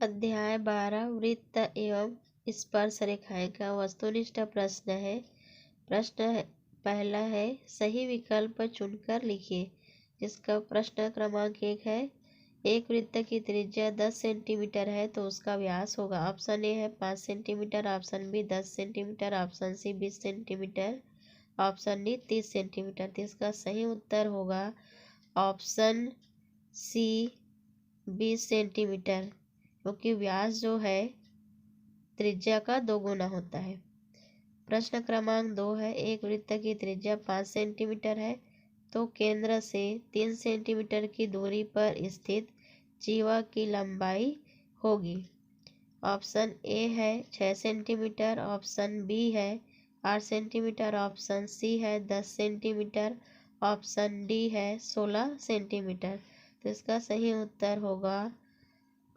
अध्याय 12 वृत्त एवं स्पर्श रेखाएं का वस्तुनिष्ठ प्रश्न है। पहला है, सही विकल्प चुनकर लिखिए। जिसका प्रश्न क्रमांक 1 है, एक वृत्त की त्रिज्या 10 सेंटीमीटर है तो उसका व्यास होगा। ऑप्शन ए है 5 centimetre, option B 10 centimetre, option C 20 centimetre, option D 30 centimetre. तो इसका सही उत्तर होगा ऑप्शन सी 20 सेंटीमीटर, क्योंकि व्यास जो है त्रिज्या का 2 गुना होता है। प्रश्न क्रमांक 2 है, एक वृत्त की त्रिज्या 5 सेंटीमीटर है तो केंद्र से 3 सेंटीमीटर की दूरी पर स्थित जीवा की लंबाई होगी। ऑप्शन ए है 6 सेंटीमीटर, ऑप्शन बी है 8 सेंटीमीटर, ऑप्शन सी है 10 सेंटीमीटर, ऑप्शन डी है 16 सेंटीमीटर। तो इसका सही उत्तर होगा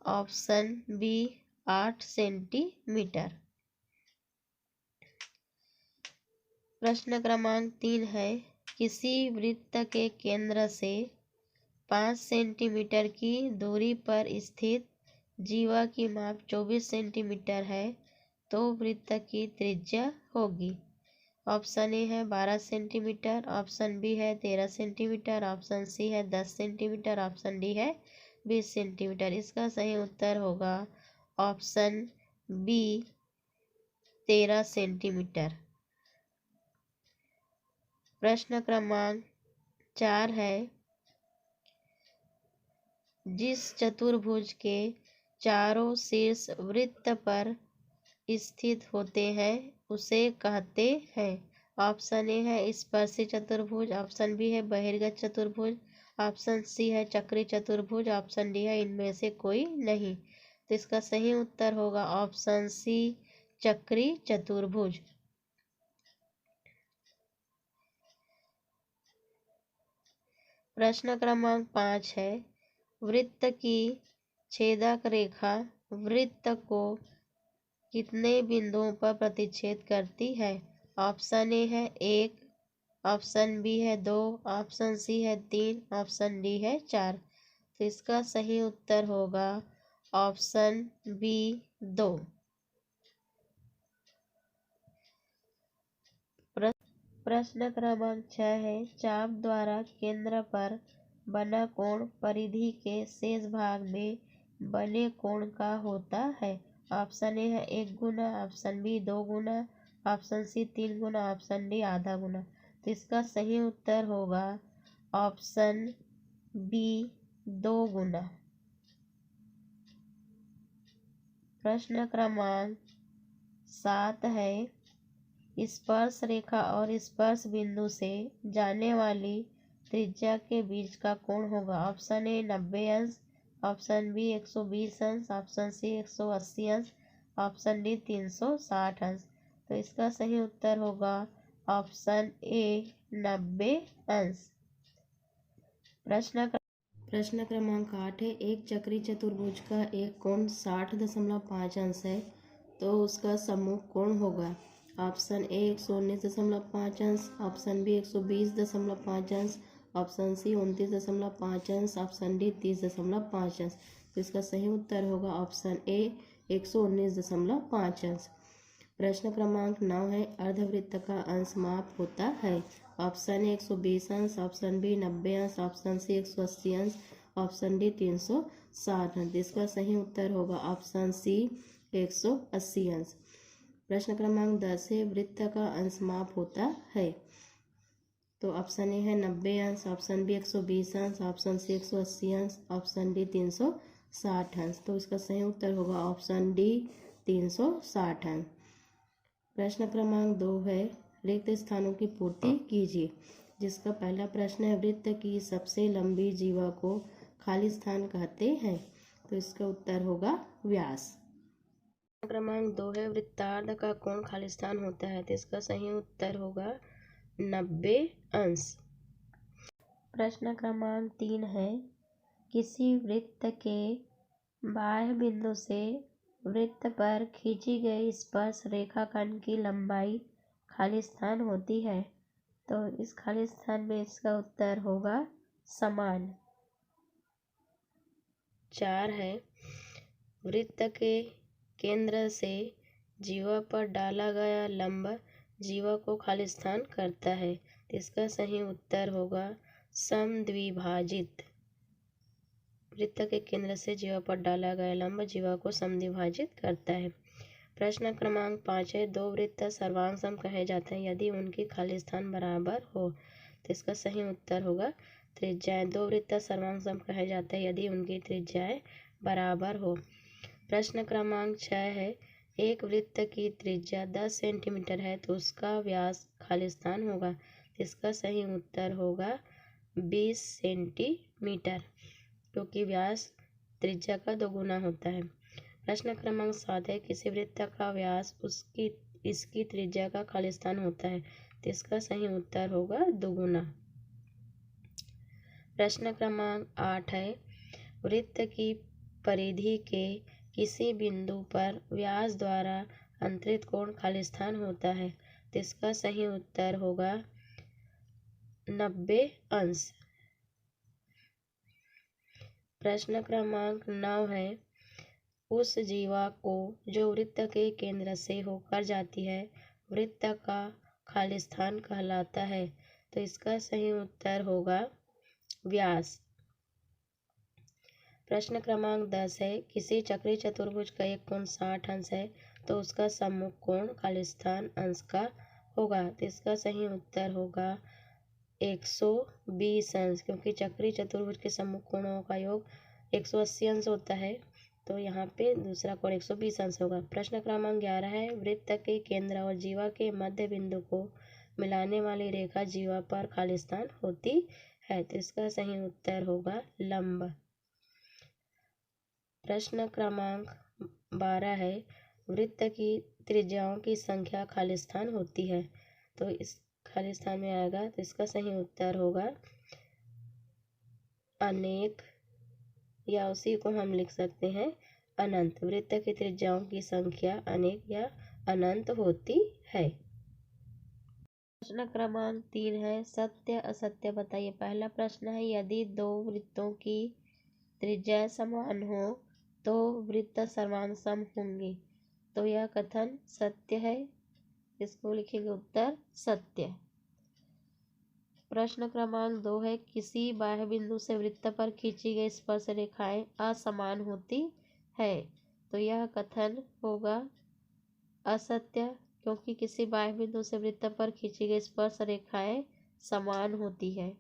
ऑप्शन बी 8 सेंटीमीटर। प्रश्न क्रमांक 3 है, किसी वृत्त के केंद्र से 5 सेंटीमीटर की दूरी पर स्थित जीवा की माप 24 सेंटीमीटर है तो वृत्त की त्रिज्या होगी। ऑप्शन ए है 12 सेंटीमीटर, ऑप्शन बी है 13 सेंटीमीटर, ऑप्शन सी है 10 सेंटीमीटर, ऑप्शन डी है 20 सेंटीमीटर। इसका सही उत्तर होगा ऑप्शन बी 13 सेंटीमीटर। प्रश्न क्रमांक 4 है, जिस चतुर्भुज के चारों शीर्ष वृत्त पर स्थित होते हैं उसे कहते हैं। ऑप्शन ए है स्पर्शी चतुर्भुज, ऑप्शन बी है बहिर्गत चतुर्भुज, ऑप्शन सी है चक्री चतुर्भुज, ऑप्शन डी है इनमें से कोई नहीं। तो इसका सही उत्तर होगा ऑप्शन सी चक्री चतुर्भुज। प्रश्न क्रमांक 5 है, वृत्त की छेदक रेखा वृत्त को कितने बिंदुओं पर प्रतिच्छेद करती है। ऑप्शन ए है 1, ऑप्शन बी है 2, ऑप्शन सी है 3, ऑप्शन डी है 4। तो इसका सही उत्तर होगा ऑप्शन बी 2। प्रश्न क्रमांक 6 है, चाप द्वारा केंद्र पर बना कोण परिधि के शेष भाग में बने कोण का होता है। ऑप्शन ए है 1 गुना, ऑप्शन बी 2 गुना, ऑप्शन सी 3 गुना, ऑप्शन डी आधा गुना। तो इसका सही उत्तर होगा ऑप्शन बी 2 गुना। प्रश्न क्रमांक 7 है, स्पर्श रेखा और स्पर्श बिंदु से जाने वाली त्रिज्या के बीच का कोण होगा। ऑप्शन ए 90 अंश, ऑप्शन बी 120 अंश, ऑप्शन सी 180 अंश, ऑप्शन डी 360 अंश। तो इसका सही उत्तर होगा ऑप्शन ए 90 अंश। प्रश्न क्रमांक 8 है, एक चक्री चतुर्भुज का एक कोण 60.5 अंश है तो उसका सम्मुख कोण होगा। ऑप्शन ए 119.5 अंश, ऑप्शन बी 120.5 अंश, ऑप्शन सी 29.5 अंश, ऑप्शन डी 30.5 अंश। तो इसका सही उत्तर होगा ऑप्शन ए 119.5 अंश। प्रश्न क्रमांक 9 है, अर्धवृत्त का अंश माप होता है। ऑप्शन ए 120 अंश, ऑप्शन बी 90 अंश, ऑप्शन सी 180 अंश, ऑप्शन डी 360 अंश। इसका सही उत्तर होगा ऑप्शन सी 180 अंश। प्रश्न क्रमांक 10 है, वृत्त का अंश माप होता है। तो ऑप्शन ए है 90 अंश, ऑप्शन बी 120 अंश, ऑप्शन सी 180 अंश, ऑप्शन डी 360 अंश। तो इसका सही उत्तर होगा ऑप्शन डी 360 अंश। प्रश्न क्रमांक 2 है, रिक्त स्थानों की पूर्ति कीजिए। जिसका पहला प्रश्न है, वृत्त की सबसे लंबी जीवा को खाली स्थान कहते हैं। तो इसका उत्तर होगा व्यास। क्रमांक 2 है, वृत्तार्ध का कोण खाली स्थान होता है। तो इसका सही उत्तर होगा 90 अंश। प्रश्न क्रमांक 3 है, किसी वृत्त के बाह्य बिंदु से वृत्त पर खींची गई स्पर्श रेखाखंड की लंबाई खाली स्थान होती है। तो इस खाली स्थान में इसका उत्तर होगा समान। 4 है, वृत्त के केंद्र से जीवा पर डाला गया लंब जीवा को खाली स्थान करता है। तो इसका सही उत्तर होगा समद्विभाजित। वृत्त के केंद्र से जीवा पर डाला गया लंब जीवा को समद्विभाजित करता है। प्रश्न क्रमांक 5 है, दो वृत्त सर्वांग सम कहे जाते हैं यदि उनकी खाली स्थान बराबर हो। तो इसका सही उत्तर होगा त्रिज्याएं। दो वृत्त सर्वांग सम कहे जाते हैं यदि उनकी त्रिज्याएं बराबर हो। प्रश्न क्रमांक 6 है, एक वृत्त की त्रिज्या 10 सेंटीमीटर है तो उसका व्यास खाली स्थान होगा। तो इसका सही उत्तर होगा 20 सेंटीमीटर, क्योंकि व्यास त्रिज्या का दोगुना होता है। प्रश्न क्रमांक 7 है, किसी वृत्त का व्यास इसकी त्रिज्या का खाली स्थान होता है। तो इसका सही उत्तर होगा दोगुना। प्रश्न क्रमांक 8 है, वृत्त की परिधि के किसी बिंदु पर व्यास द्वारा अंतरित कोण खाली स्थान होता है। तो इसका सही उत्तर होगा 90 अंश। प्रश्न क्रमांक 9 है, उस जीवा को जो वृत्त के केंद्र से होकर जाती है वृत्त का खाली स्थान कहलाता है। तो इसका सही उत्तर होगा व्यास। प्रश्न क्रमांक 10 है, किसी चक्रीय चतुर्भुज का एक कोण 60 अंश है तो उसका सम्मुख कोण खाली स्थान अंश का होगा। तो इसका सही उत्तर होगा 120 अंश, क्योंकि चक्रीय चतुर्भुज के सम्मुख कोणों का योग 180 अंश होता है। तो यहाँ पे दूसरा कोण 120 अंश होगा। प्रश्न क्रमांक 11 है, वृत्त के केंद्र और जीवा के मध्य बिंदु को मिलाने वाली रेखा जीवा पर खाली स्थान होती है। तो इसका सही उत्तर होगा लंब। प्रश्न क्रमांक 12 है, वृत्त की त्रिज्याओं की संख्या खाली स्थान होती है। तो इस खाली स्थान में आएगा। तो इसका सही उत्तर होगा अनेक, या उसी को हम लिख सकते हैं अनंत। वृत्त की त्रिज्याओं की संख्या अनेक या अनंत होती है। प्रश्न क्रमांक 3 है, सत्य असत्य बताइए। पहला प्रश्न है, यदि दो वृत्तों की त्रिज्या समान हो तो वृत्त सर्वांग सम होंगे। तो यह कथन सत्य है। इसको लिखेंगे उत्तर सत्य। प्रश्न क्रमांक 2 है, किसी बाह्य बिंदु से वृत्त पर खींची गई स्पर्श रेखाएं असमान होती है। तो यह कथन होगा असत्य, क्योंकि किसी बाह्य बिंदु से वृत्त पर खींची गई स्पर्श रेखाएं समान होती है।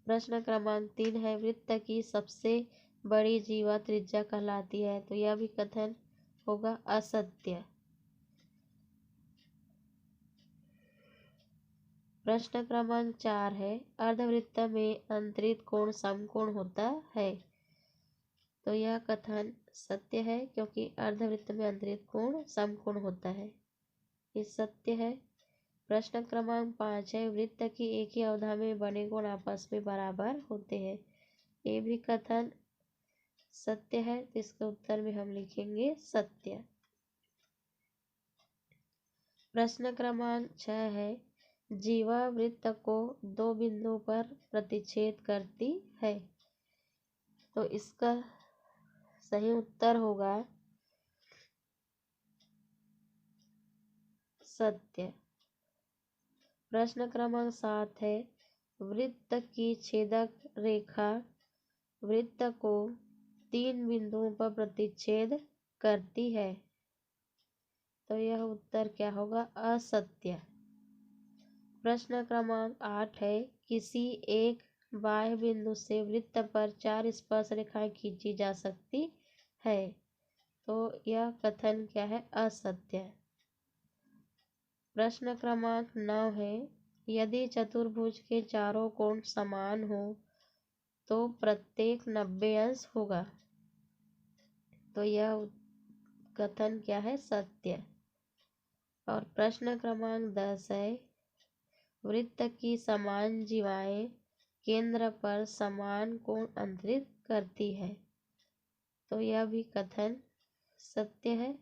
प्रश्न क्रमांक 3 है, वृत्त की सबसे बड़ी जीवा त्रिज्या कहलाती है। तो यह भी कथन होगा असत्य। प्रश्न क्रमांक 4 है, अर्धवृत्त में अंतरित कोण समकोण होता है। तो यह कथन सत्य है, क्योंकि अर्धवृत्त में अंतरित कोण समकोण होता है। ये सत्य है। प्रश्न क्रमांक 5 है, वृत्त की एक ही अवधा में बने कोण आपस में बराबर होते हैं। ये भी कथन सत्य है। तो इसके उत्तर में हम लिखेंगे सत्य। प्रश्न क्रमांक 6 है, जीवा वृत्त को दो बिंदुओं पर प्रतिच्छेद करती है। तो इसका सही उत्तर होगा सत्य। प्रश्न क्रमांक 7 है, वृत्त की छेदक रेखा वृत्त को तीन बिंदुओं पर प्रतिच्छेद करती है। तो यह उत्तर क्या होगा? असत्य। प्रश्न क्रमांक 8 है, किसी एक बाह्य बिंदु से वृत्त पर चार स्पर्श रेखाएं खींची जा सकती है। तो यह कथन क्या है? असत्य। प्रश्न क्रमांक 9 है, यदि चतुर्भुज के चारों कोण समान हो तो प्रत्येक 90 अंश होगा। तो यह कथन क्या है? सत्य। और प्रश्न क्रमांक 10 है, वृत्त की समान जीवाएं केंद्र पर समान कोण अंतरित करती है। तो यह भी कथन सत्य है।